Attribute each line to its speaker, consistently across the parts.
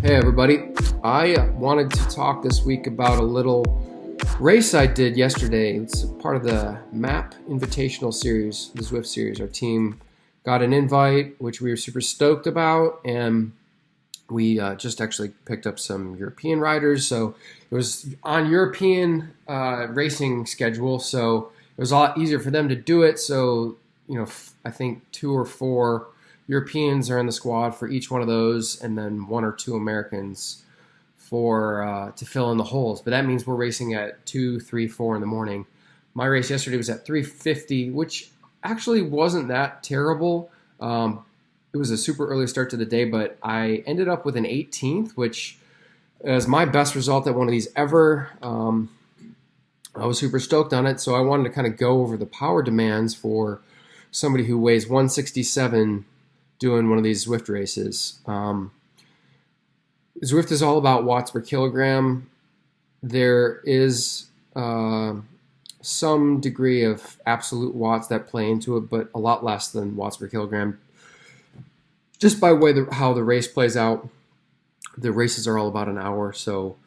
Speaker 1: Hey everybody, I wanted to talk this week about a little race I did yesterday. It's part of the Map Invitational series, the Zwift series. Our team got an invite, which we were super stoked about, and we just actually picked up some European riders. So it was on European racing schedule, so it was a lot easier for them to do it. So, I think 2 or 4 Europeans are in the squad for each one of those, and then 1 or 2 Americans for to fill in the holes. But that means we're racing at 2, 3, 4 in the morning. My race yesterday was at 3:50, which actually wasn't that terrible. It was a super early start to the day, but I ended up with an 18th, which is my best result at one of these ever. I was super stoked on it, so I wanted to kind of go over the power demands for somebody who weighs 167 doing one of these Zwift races. Zwift is all about watts per kilogram. There is some degree of absolute watts that play into it, but a lot less than watts per kilogram. Just by how the race plays out, the races are all about an hour, so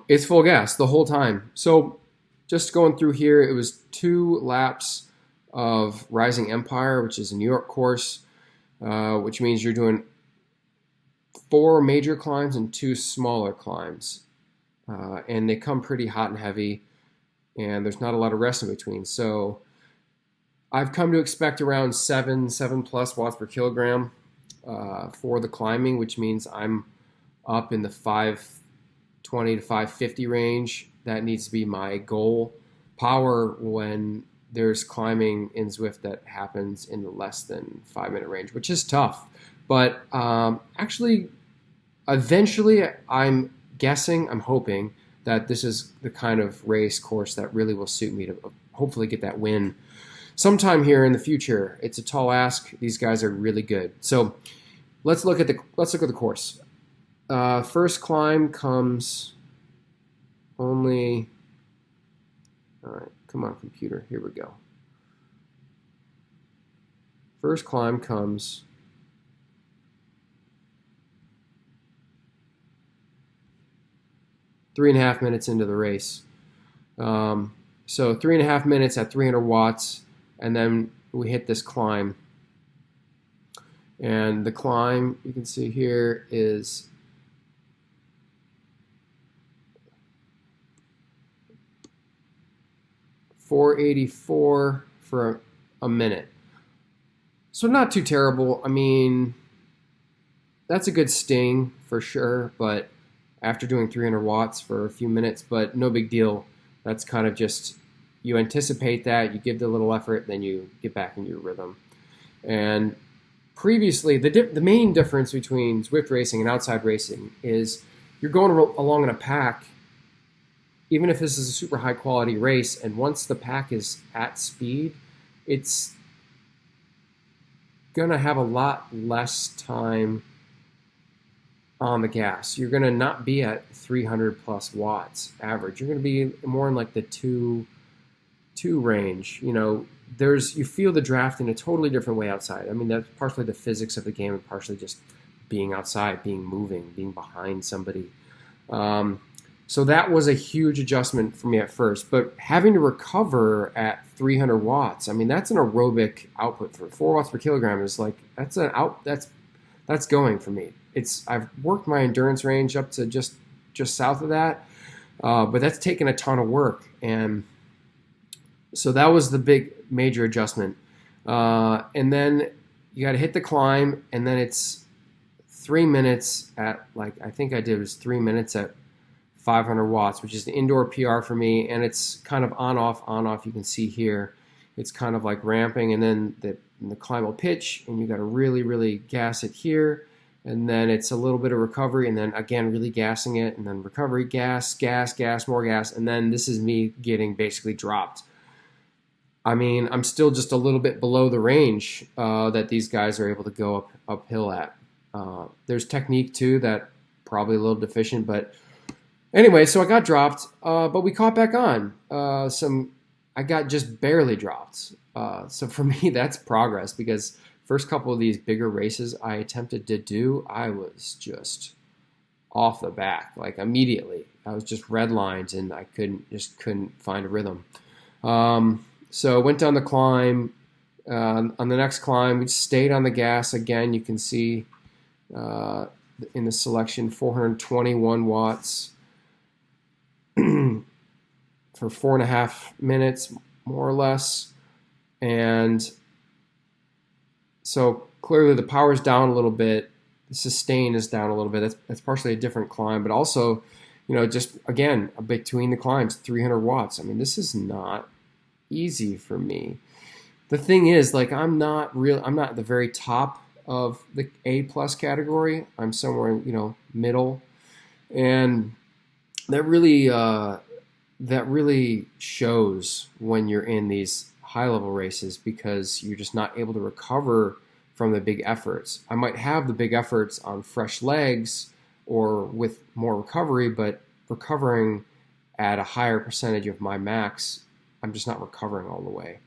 Speaker 1: it's full gas the whole time. So just going through here, it was 2 laps of Rising Empire, which is a New York course, which means you're doing 4 major climbs and 2 smaller climbs. And they come pretty hot and heavy, and there's not a lot of rest in between. So I've come to expect around 7 plus watts per kilogram for the climbing, which means I'm up in the 520 to 550 range. That needs to be my goal power when there's climbing in Zwift that happens in the less than 5-minute range, which is tough. But actually, eventually, I'm hoping that this is the kind of race course that really will suit me to hopefully get that win sometime here in the future. It's a tall ask. These guys are really good. So let's look at the course. First climb comes only. All right, come on, computer. Here we go. First climb comes 3.5 minutes into the race. So 3.5 minutes at 300 watts, and then we hit this climb. And the climb, you can see here, is 484 for a minute. So not too terrible. I mean, that's a good sting for sure, but after doing 300 watts for a few minutes, but no big deal. That's kind of just, you anticipate that, you give the little effort, then you get back in your rhythm. And previously, the main difference between Zwift racing and outside racing is you're going along in a pack, even if this is a super high quality race, and once the pack is at speed, it's gonna have a lot less time on the gas. You're gonna not be at 300 plus watts average. You're gonna be more in like the two range. You feel the draft in a totally different way outside. I mean, that's partially the physics of the game and partially just being outside, moving, being behind somebody. So that was a huge adjustment for me at first, but having to recover at 300 watts, I mean, that's an aerobic output for 4 watts per kilogram is like, that's going for me. I've worked my endurance range up to just south of that, but that's taken a ton of work. And so that was the big major adjustment. And then you got to hit the climb, and then it's 3 minutes at, I think I did was 3 minutes at 500 watts, which is the indoor PR for me, and it's kind of on off. You can see here, it's kind of like ramping, and then the climb will pitch, and you got to really, really gas it here, and then it's a little bit of recovery, and then again really gassing it, and then recovery, gas, more gas, and then this is me getting basically dropped. I mean, I'm still just a little bit below the range that these guys are able to go uphill at. There's technique too that probably a little deficient, but anyway, so I got dropped, but we caught back on. I got just barely dropped. So for me, that's progress, because first couple of these bigger races I attempted to do, I was just off the back, like immediately. I was just red lines, and I couldn't find a rhythm. So went down the climb. On the next climb, we stayed on the gas again. You can see in the selection 421 watts for 4.5 minutes, more or less. And so clearly the power's down a little bit. The sustain is down a little bit. That's partially a different climb, but also, just again, between the climbs, 300 watts. I mean, this is not easy for me. The thing is, like, I'm not at the very top of the A+ category. I'm somewhere, middle, and that really shows when you're in these high-level races, because you're just not able to recover from the big efforts. I might have the big efforts on fresh legs or with more recovery, but recovering at a higher percentage of my max, I'm just not recovering all the way.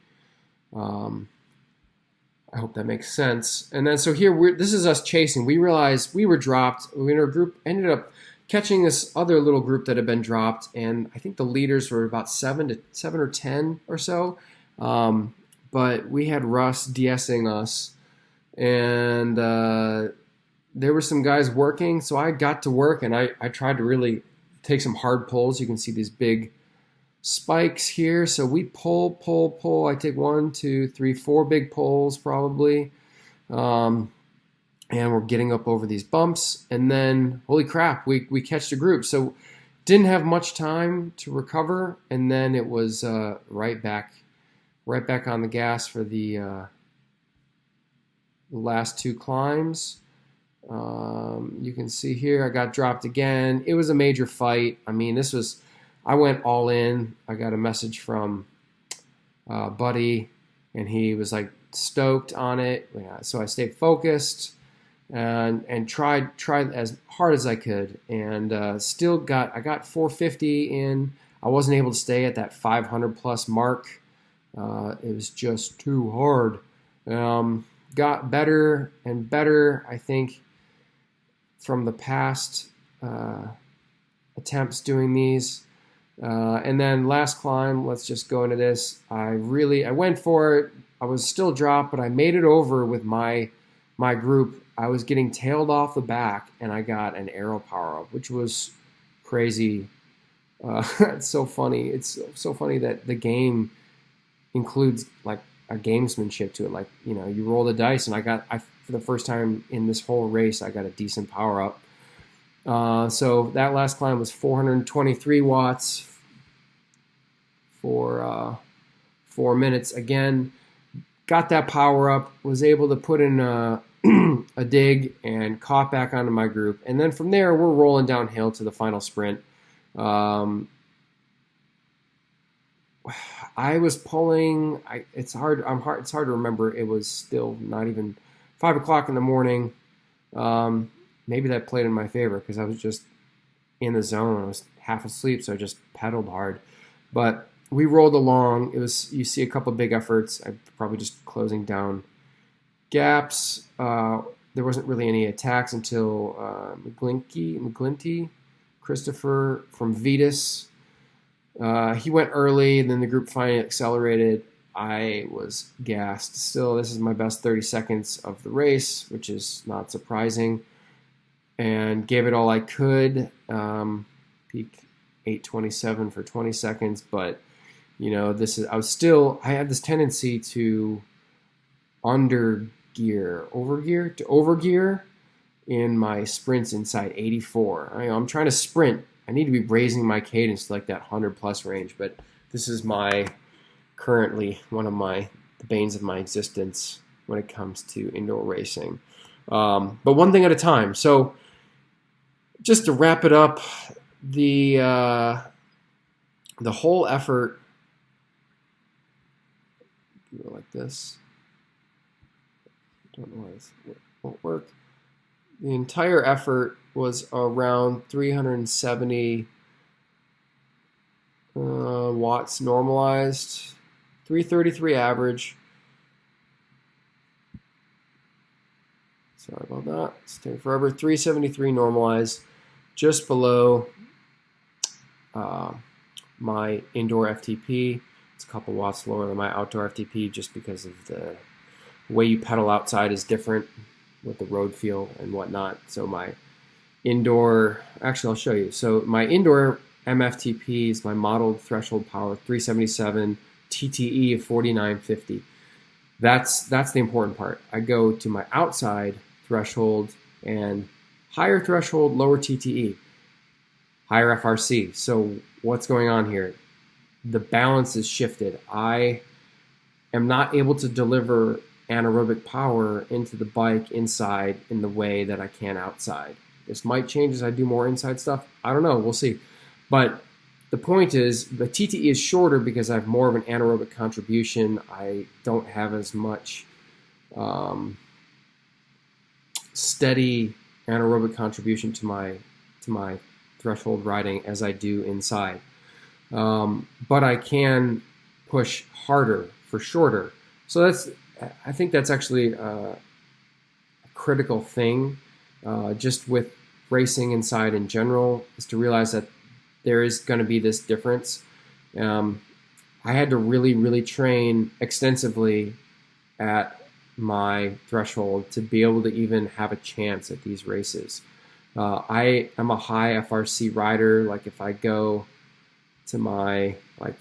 Speaker 1: I hope that makes sense. And then so here, this is us chasing. We realized we were dropped. We in our group ended up catching this other little group that had been dropped, and I think the leaders were about 7 or 10 or so. But we had Russ de-essing us, and there were some guys working, so I got to work, and I tried to really take some hard pulls. You can see these big spikes here. So we pull. I take 1, 2, 3, 4 big pulls probably. And we're getting up over these bumps. And then, holy crap, we catch the group. So didn't have much time to recover. And then it was right back on the gas for the last 2 climbs. You can see here I got dropped again. It was a major fight. I mean, I went all in. I got a message from Buddy, and he was like stoked on it. Yeah, so I stayed focused and tried as hard as I could, and I got 450 in. I wasn't able to stay at that 500 plus mark. It was just too hard. Got better and better, I think, from the past attempts doing these. And then last climb, let's just go into this. I went for it. I was still dropped, but I made it over with my group. I was getting tailed off the back, and I got an aero power up, which was crazy. It's so funny. It's so funny that the game includes like a gamesmanship to it. Like, you roll the dice, and for the first time in this whole race, I got a decent power up. So that last climb was 423 watts for 4 minutes. Again, got that power up, was able to put in a dig and caught back onto my group. And then from there, we're rolling downhill to the final sprint. I was pulling. It's hard to remember. It was still not even 5 o'clock in the morning. Maybe that played in my favor because I was just in the zone. I was half asleep, so I just pedaled hard. But we rolled along. You see a couple of big efforts. I'm probably just closing down gaps. There wasn't really any attacks until McGlinty, Christopher from Vetus. He went early, and then the group finally accelerated. I was gassed. Still, this is my best 30 seconds of the race, which is not surprising. And gave it all I could. Peak 8:27 for 20 seconds, but I had this tendency to overgear in my sprints inside 84. I'm trying to sprint. I need to be raising my cadence to like that 100 plus range, but this is currently one of the banes of my existence when it comes to indoor racing. But one thing at a time. So just to wrap it up, the whole effort, go like this. Don't know why this won't work. The entire effort was around 370 watts normalized, 333 average. Sorry about that. It's taking forever. 373 normalized. just below my indoor FTP. It's a couple watts lower than my outdoor FTP just because of the way you pedal outside is different with the road feel and whatnot. So my indoor, actually I'll show you. So my indoor MFTP is my modeled threshold power 377, TTE of 4950. That's the important part. I go to my outside threshold and higher threshold, lower TTE, higher FRC. So what's going on here? The balance is shifted. I am not able to deliver anaerobic power into the bike inside in the way that I can outside. This might change as I do more inside stuff. I don't know. We'll see. But the point is the TTE is shorter because I have more of an anaerobic contribution. I don't have as much steady anaerobic contribution to my threshold riding as I do inside. But I can push harder for shorter. So I think that's actually a critical thing just with racing inside in general, is to realize that there is going to be this difference. I had to really train extensively at my threshold to be able to even have a chance at these races. I am a high FRC rider. Like if I go to my, like,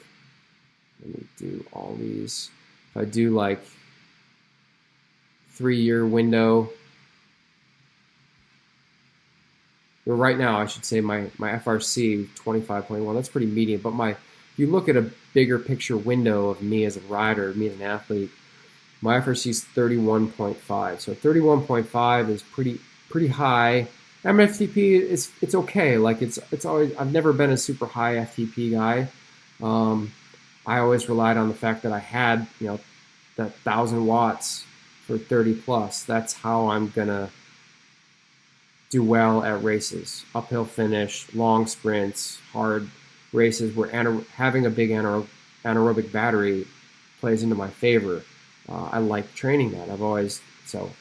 Speaker 1: let me do all these. If I do like 3-year window, well, right now I should say my FRC 25.1, that's pretty medium, but if you look at a bigger picture window of me as a rider, me as an athlete, my FRC is 31.5. So 31.5 is pretty high. MFTP it's okay. Like it's always, I've never been a super high FTP guy. I always relied on the fact that I had, that 1,000 watts for 30 plus. That's how I'm gonna do well at races, uphill finish, long sprints, hard races where having a big anaerobic battery plays into my favor. I like training that.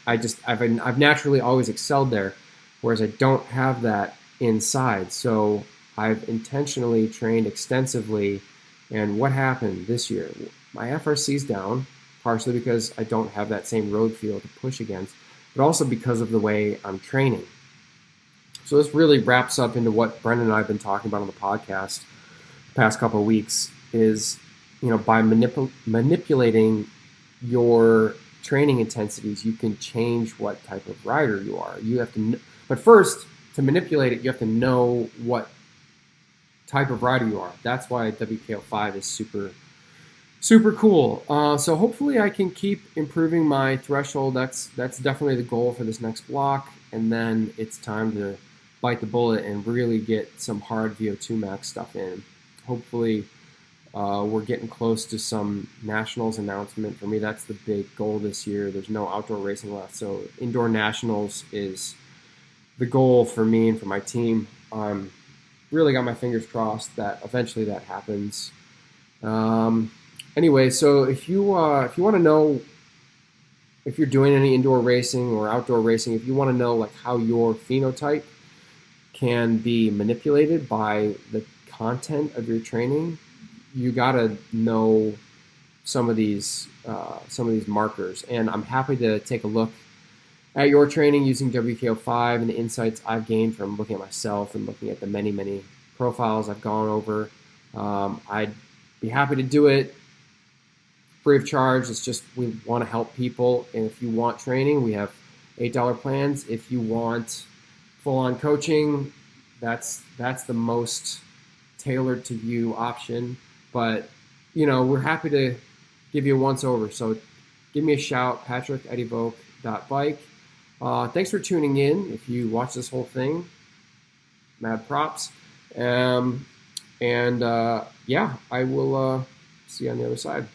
Speaker 1: I've naturally always excelled there, whereas I don't have that inside. So I've intentionally trained extensively. And what happened this year? My FRC's down, partially because I don't have that same road feel to push against, but also because of the way I'm training. So this really wraps up into what Brendan and I have been talking about on the podcast the past couple of weeks, is, by manipulating your training intensities, you can change what type of rider you are. You have to, but first, to manipulate it, you have to know what type of rider you are. That's why WKO5 is super cool. So hopefully I can keep improving my threshold. That's definitely the goal for this next block. And then it's time to bite the bullet and really get some hard VO2 max stuff in. Hopefully we're getting close to some nationals announcement. For me, that's the big goal this year. There's no outdoor racing left, so indoor nationals is the goal for me and for my team. Really got my fingers crossed that eventually that happens. Anyway, so if you want to know if you're doing any indoor racing or outdoor racing, if you want to know like how your phenotype can be manipulated by the content of your training, you gotta know some of these markers. And I'm happy to take a look at your training using WKO5 and the insights I've gained from looking at myself and looking at the many profiles I've gone over. I'd be happy to do it free of charge. It's just we want to help people, and if you want training, we have $8 plans. If you want full-on coaching, that's the most tailored to you option. But we're happy to give you a once over. So give me a shout, patrick@evoke.bike. Thanks for tuning in. If you watch this whole thing, mad props. Yeah, I will see you on the other side.